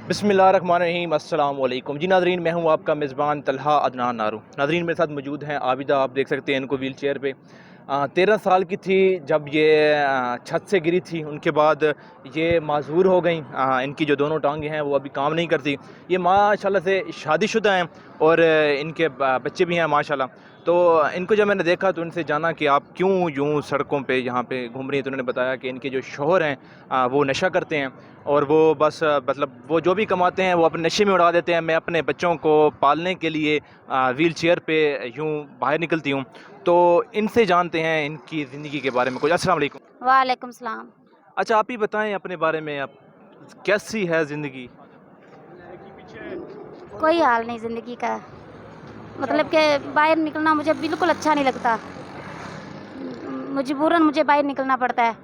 बिस्मिल्लाहिर्रहमानिर्रहीम अस्सलाम वालेकुम जी नाज़रीन, मैं हूं आपका मेज़बान तलहा अदनान नारू। नाज़रीन, मेरे साथ मौजूद हैं आबिदा। आप देख सकते हैं इनको व्हील चेयर पे 13 साल की थी जब ये छत से गिरी थी। उनके बाद ये माज़ूर हो गई। इनकी जो दोनों टांगें हैं वो अभी काम नहीं करती। ये माशाल्लाह से शादीशुदा हैं और इनके बच्चे भी हैं माशाल्लाह। तो इनको जब मैंने देखा तो उनसे जाना कि आप क्यों यूं सड़कों पे यहाँ पे घूम रही हैं, तो उन्होंने बताया कि इनके जो शौहर हैं वो नशा करते हैं और वो बस मतलब वो जो भी कमाते हैं वो अपने नशे में उड़ा देते हैं। मैं अपने बच्चों को पालने के लिए व्हील चेयर पे यूं बाहर निकलती हूँ। तो इनसे जानते हैं इनकी ज़िंदगी के बारे में कुछ। अस्सलाम वालेकुम। वालेकुम सलाम। अच्छा, आप ही बताएं अपने बारे में, आप कैसी है ज़िंदगी? कोई हाल नहीं ज़िंदगी का, मतलब कि बाहर निकलना मुझे बिल्कुल अच्छा नहीं लगता। मजबूरन मुझे बाहर निकलना पड़ता है।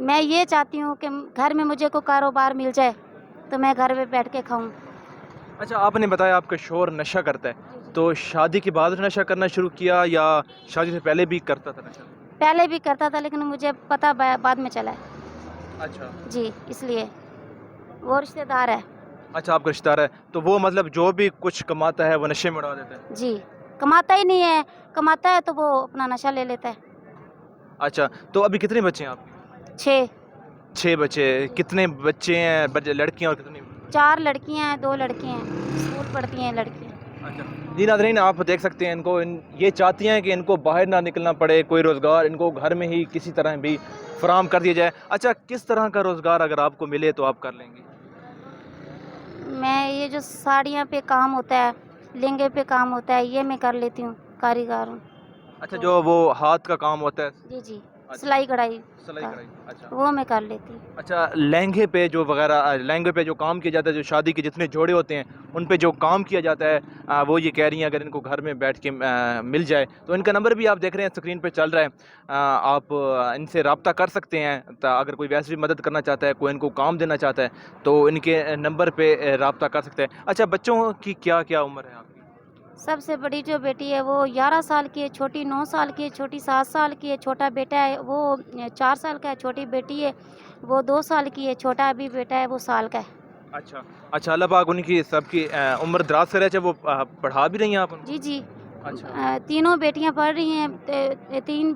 मैं ये चाहती हूँ कि घर में मुझे कोई कारोबार मिल जाए तो मैं घर में बैठ के खाऊं। अच्छा, आपने बताया आपका शौहर नशा करता है, तो शादी के बाद नशा करना शुरू किया या शादी से पहले भी करता था नशा? पहले भी करता था लेकिन मुझे पता बाद में चला है। अच्छा। जी, इसलिए वो रिश्तेदार है। अच्छा, आपका रिश्तेदार है, तो वो मतलब जो भी कुछ कमाता है वो नशे में उड़ा देता है? जी, कमाता ही नहीं है, कमाता है तो वो अपना नशा ले लेता है। अच्छा, तो अभी कितने बच्चे हैं आपके? 6। 6 बच्चे। कितने बच्चे हैं, लड़कियां और कितनी? 4 लड़कियां हैं, 2 लड़के हैं, स्कूल पढ़ती हैं लड़कियां। अच्छा जी नाज़रीन, आप देख सकते हैं इनको, ये चाहती हैं कि इनको बाहर ना निकलना पड़े, कोई रोज़गार इनको घर में ही किसी तरह भी फराहम कर दिया जाए। अच्छा, किस तरह का रोज़गार अगर आपको मिले तो आप कर लेंगे? मैं ये जो साड़ियाँ पे काम होता है, लहंगे पे काम होता है, ये मैं कर लेती हूँ, कारीगर हूँ। अच्छा, तो जो वो हाथ का काम होता है। जी, जी, अच्छा, सिलाई कढ़ाई सिलाई का, कढ़ाई। अच्छा। वो मैं कर लेती हूँ। अच्छा, लहंगे पे जो वगैरह लहंगे पे जो काम किया जाता है, जो शादी के जितने जोड़े होते हैं उन पे जो काम किया जाता है, वो ये कह रही हैं अगर इनको घर में बैठ के मिल जाए तो इनका नंबर भी आप देख रहे हैं स्क्रीन पे चल रहा है। आप इनसे रब्ता कर सकते हैं। अगर कोई वैसे भी मदद करना चाहता है, कोई इनको काम देना चाहता है तो इनके नंबर पे रब्ता कर सकते हैं। अच्छा, बच्चों की क्या क्या उम्र है आपकी? सबसे बड़ी जो बेटी है वो 11 साल की है, छोटी 9 साल की है, छोटी 7 साल की है, छोटा बेटा है वो 4 साल का है, छोटी बेटी है वो 2 साल की है, छोटा अभी बेटा है वो साल का है। अच्छा। अच्छा, अल्लाह पाक उनकी सबकी उम्र दराज करे। अच्छा, वो पढ़ा भी रही हैं आप उनको? जी, जी। अच्छा। तीनों बेटियाँ पढ़ रही हैं, 3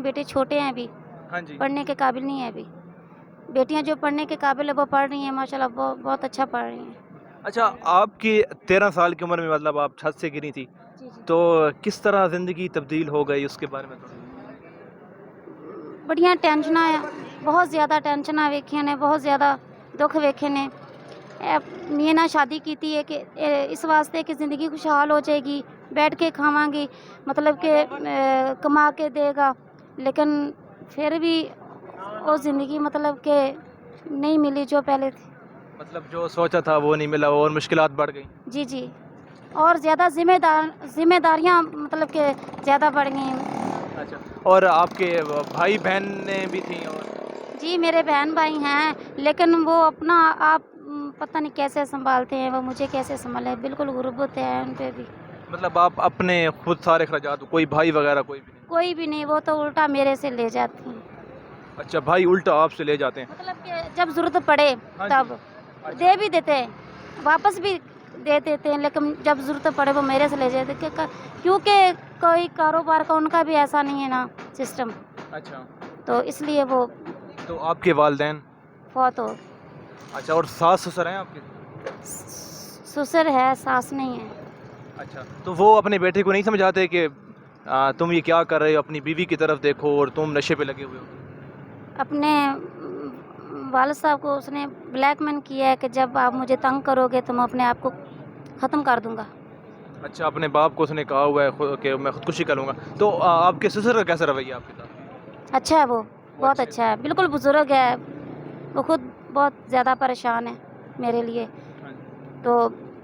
बेटे छोटे हैं अभी, हाँ जी। पढ़ने के काबिल नहीं है अभी। बेटियाँ जो पढ़ने के काबिल है वो पढ़ रही हैं माशाल्लाह, वो बहुत अच्छा पढ़ रही हैं। अच्छा, आपकी 13 साल की उम्र में मतलब आप छत से गिरी थी, जी, जी। तो किस तरह ज़िंदगी तब्दील हो गई उसके बारे में थोड़ा? बड़ियां टेंशनां आ, बहुत ज़्यादा टेंशनां वेखियां ने, बहुत ज़्यादा दुख वेखे ने। मैं ना शादी कीती है कि इस वास्ते कि ज़िंदगी खुशहाल हो जाएगी, बैठ के खावांगी, मतलब कि कमा के देगा, लेकिन फिर भी वो ज़िंदगी मतलब कि नहीं मिली जो पहले थी। मतलब जो सोचा था वो नहीं मिला और मुश्किलात बढ़ गई। जी, जी। और ज़्यादा ज़िम्मेदारियाँ मतलब कि ज़्यादा बढ़ गई हैं। अच्छा, और आपके भाई-बहनें भी थीं और? जी, मेरे बहन-भाई हैं, लेकिन वो अपना आप पता नहीं कैसे सँभालते हैं, वो मुझे कैसे सँभाले, बिल्कुल गुर्बत है उन पे भी। मतलब आप अपने खुद सारे अखराजात, कोई भाई वगैरह कोई भी नहीं? कोई भी नहीं, वो तो उल्टा मेरे से ले जाती हैं। अच्छा, भाई उल्टा आपसे ले जाते हैं? मतलब कि जब ज़रूरत पड़े हाँ जी। तब अच्छा। दे भी देते हैं, वापस भी दे देते हैं, लेकिन जब ज़रूरत पड़े वो मेरे से ले जाते हैं क्योंकि कोई कारोबार का उनका भी ऐसा नहीं है ना सिस्टम, अच्छा, तो इसलिए वो तो आपके वालिदैन? फौत हो। अच्छा, और सास-ससुर हैं आपके? ससुर है, सास नहीं है। अच्छा, तो वो अपने बेटे को नहीं समझाते कि तुम ये क्या कर रहे हो, अपनी बीवी की तरफ देखो और तुम नशे पे लगे हुए हो? अपने वालिद साहब को उसने ब्लैकमेल किया है कि जब आप मुझे तंग करोगे तो मैं अपने आप को ख़त्म कर दूँगा। अच्छा, अपने बाप को उसने कहा हुआ है कि मैं खुदकुशी कर लूँगा। तो आपके ससुर का कैसा रवैया आपके साथ? अच्छा है वो, वो बहुत अच्छे हैं? अच्छा है, बिल्कुल बुज़ुर्ग है, वो खुद बहुत ज़्यादा परेशान है मेरे लिए, हाँ जी। तो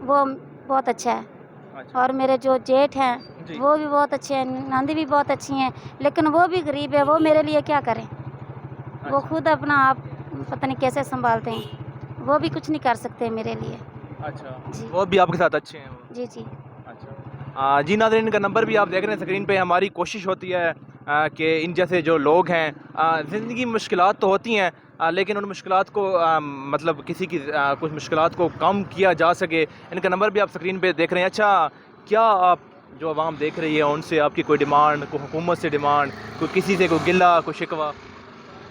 वो बहुत अच्छा है। अच्छा। और मेरे जो जेठ हैं, जी। वो भी बहुत अच्छे हैं, नंद भी बहुत अच्छी हैं, लेकिन वो भी गरीब है, वो मेरे लिए क्या करें? वो अच्छा। खुद अपना आप पता नहीं कैसे सँभालते हैं, वो भी कुछ नहीं कर सकते मेरे लिए। अच्छा, जी, वो भी आपके साथ अच्छे हैं वो? जी, जी। अच्छा। जी नाज़रीन, इनका नंबर भी आप देख रहे हैं स्क्रीन पे। हमारी कोशिश होती है کہ ان جیسے جو لوگ ہیں زندگی میں مشکلات تو ہوتی ہیں لیکن ان مشکلات کو مطلب کسی کی کچھ مشکلات کو کم کیا جا سکے. ان کا نمبر بھی آپ اسکرین پہ دیکھ رہے ہیں. اچھا کیا آپ جو عوام دیکھ رہی ہے ان سے آپ کی کوئی ڈیمانڈ, کوئی حکومت سے ڈیمانڈ, کوئی کسی سے کوئی گلہ, کوئی شکوہ؟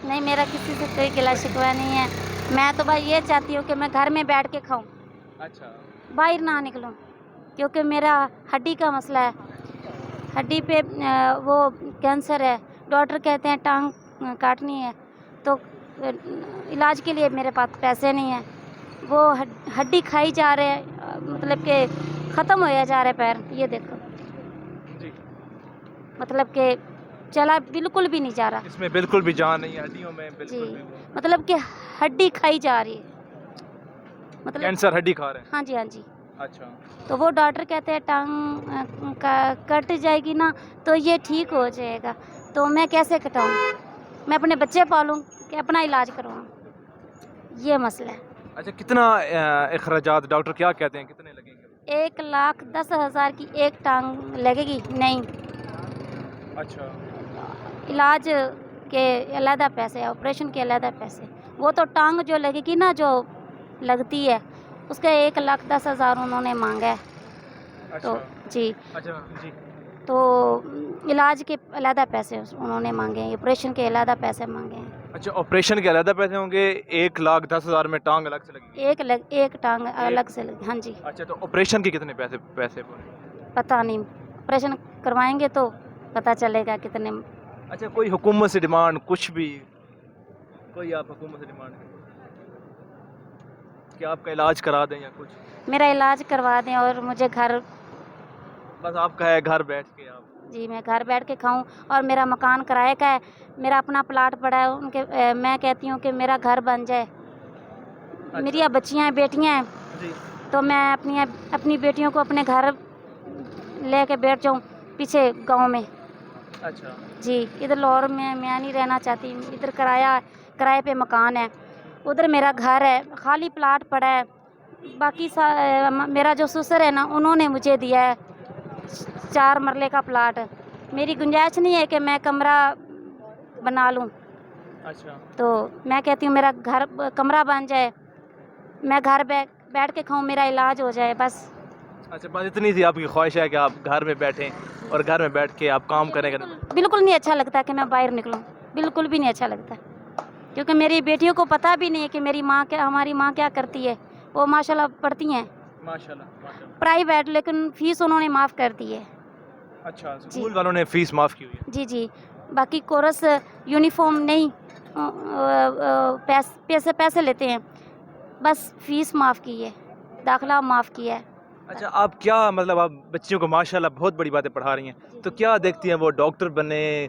نہیں, میرا کسی سے کوئی گلا شکوہ نہیں ہے. میں تو بھائی یہ چاہتی ہوں کہ میں گھر میں بیٹھ کے کھاؤں, اچھا باہر نہ نکلوں, کیونکہ میرا ہڈی کا مسئلہ ہے. ہڈی پہ وہ کینسر ہے. ڈاکٹر کہتے ہیں ٹانگ کاٹنی ہے, تو علاج کے لیے میرے پاس پیسے نہیں ہیں. وہ ہڈی کھائی جا رہے ہیں, مطلب کہ ختم ہویا جا رہا ہے پیر. یہ دیکھو, جی, مطلب کہ چلا بالکل بھی نہیں جا رہا. اس میں بالکل بھی جان نہیں ہے ہڈیوں میں, بالکل جی, بھی. مطلب کہ ہڈی کھائی جا رہی ہے, مطلب کینسر ہڈی کھا رہے ہیں. ہاں جی, ہاں جی. اچھا, تو وہ ڈاکٹر کہتے ہیں ٹانگ کٹ جائے گی نا تو یہ ٹھیک ہو جائے گا. تو میں کیسے کٹاؤں؟ میں اپنے بچے پالوں کہ اپنا علاج کرواؤں؟ یہ مسئلہ ہے. اچھا کتنا اخراجات ڈاکٹر کیا کہتے ہیں کتنے لگیں گے؟ 1,10,000 کی ایک ٹانگ لگے گی. نہیں, اچھا, علاج کے علیحدہ پیسے, آپریشن کے علیحدہ پیسے. وہ تو ٹانگ جو لگے گی نا, جو لگتی ہے, اس کا 1,10,000 انہوں نے مانگا ہے. تو جی, اچھا جی, تو علاج کے علیحدہ پیسے انہوں نے مانگے ہیں, آپریشن کے علیحدہ پیسے مانگے ہیں. اچھا آپریشن کے علیحدہ پیسے ہوں گے, 1,10,000 میں ٹانگ الگ سے لگے گی. ایک ٹانگ الگ سے لگی. ہاں جی. اچھا تو آپریشن کے کتنے پیسے پتہ نہیں, آپریشن کروائیں گے تو پتہ چلے گا کتنے. اچھا کوئی حکومت سے ڈیمانڈ, کچھ بھی کوئی آپ حکومت سے ڈیمانڈ کریں کہ آپ کا علاج کرا دیں یا کچھ؟ میرا علاج کروا دیں اور مجھے گھر, بس آپ کا ہے گھر بیٹھ کے آپ. جی, میں گھر بیٹھ کے کھاؤں. اور میرا مکان کرائے کا ہے, میرا اپنا پلاٹ پڑا ہے. ان کے میں کہتی ہوں کہ میرا گھر بن جائے. میری بچیاں ہیں, بیٹیاں ہیں, جی, تو میں اپنی بیٹیوں کو اپنے گھر لے کے بیٹھ جاؤں پیچھے گاؤں میں. اچھا جی, ادھر لاہور میں نہیں رہنا چاہتی. ادھر کرائے پہ مکان ہے, ادھر میرا گھر ہے, خالی پلاٹ پڑا ہے. باقی میرا جو سسر ہے نا, انہوں نے مجھے دیا ہے 4 مرلے کا پلاٹ. میری گنجائش نہیں ہے کہ میں کمرہ بنا لوں. اچھا, تو میں کہتی ہوں میرا گھر کمرہ بن جائے, میں گھر بیٹھ کے کھاؤں, میرا علاج ہو جائے بس. اچھا بس اتنی سی آپ کی خواہش ہے کہ آپ گھر میں بیٹھیں اور گھر میں بیٹھ کے آپ کام کریں. بالکل نہیں اچھا لگتا کہ میں باہر نکلوں, بالکل بھی نہیں اچھا لگتا, کیونکہ میری بیٹیوں کو پتہ بھی نہیں ہے کہ ہماری ماں کیا کرتی ہے. وہ ماشاءاللہ پڑھتی ہیں ماشاءاللہ. پرائیویٹ, لیکن فیس انہوں نے معاف کر دی ہے. اچھا اسکول والوں نے فیس معاف کی ہوئی ہے. جی جی, باقی کورس یونیفارم نہیں, پیسے لیتے ہیں, بس فیس معاف کی ہے, داخلہ معاف کیا ہے. اچھا آپ کیا مطلب آپ بچیوں کو ماشاءاللہ بہت بڑی باتیں پڑھا رہی ہیں, تو کیا دیکھتی ہیں وہ ڈاکٹر بنے,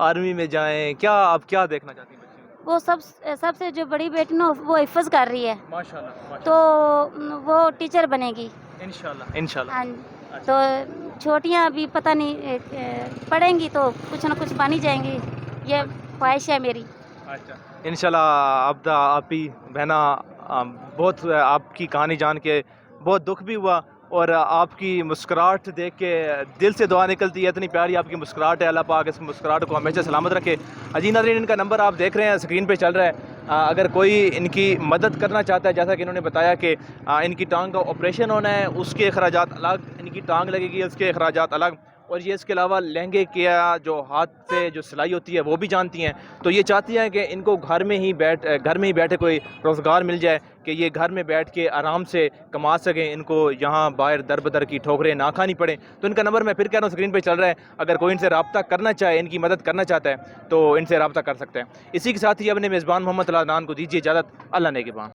آرمی میں جائیں, کیا آپ کیا دیکھنا چاہتی ہیں بچیوں کو؟ وہ سب سے جو بڑی بیٹی نا, وہ حفظ کر رہی ہے, ماشاءاللہ, تو وہ ٹیچر بنے گی انشاءاللہ. ہاں, تو چھوٹیاں ابھی پتہ نہیں پڑھیں گی تو کچھ نہ کچھ بن ہی جائیں گی. یہ خواہش ہے میری. اچھا انشاءاللہ. عبدہ آپی بہنا, بہت آپ کی کہانی جان کے بہت دکھ بھی ہوا, اور آپ کی مسکراہٹ دیکھ کے دل سے دعا نکلتی ہے. اتنی پیاری آپ کی مسکراہٹ ہے, اللہ پاک اس مسکراہٹ کو ہمیشہ سلامت رکھے. جی ناظرین, ان کا نمبر آپ دیکھ رہے ہیں اسکرین پہ چل رہا ہے. اگر کوئی ان کی مدد کرنا چاہتا ہے, جیسا کہ انہوں نے بتایا کہ ان کی ٹانگ کا آپریشن ہونا ہے, اس کے اخراجات الگ, ان کی ٹانگ لگے گی اس کے اخراجات الگ, اور یہ اس کے علاوہ لہنگے کیا جو ہاتھ سے جو سلائی ہوتی ہے وہ بھی جانتی ہیں. تو یہ چاہتی ہیں کہ ان کو گھر میں ہی بیٹھے کوئی روزگار مل جائے, کہ یہ گھر میں بیٹھ کے آرام سے کما سکیں, ان کو یہاں باہر در بدر کی ٹھوکریں نہ کھانی پڑیں. تو ان کا نمبر میں پھر کہہ رہا ہوں اسکرین پہ چل رہا ہے. اگر کوئی ان سے رابطہ کرنا چاہے, ان کی مدد کرنا چاہتا ہے, تو ان سے رابطہ کر سکتے ہیں. اسی کے ساتھ ہی اپنے میزبان محمد طلحہ عدنان کو دیجیے اجازت. اللہ نگہبان.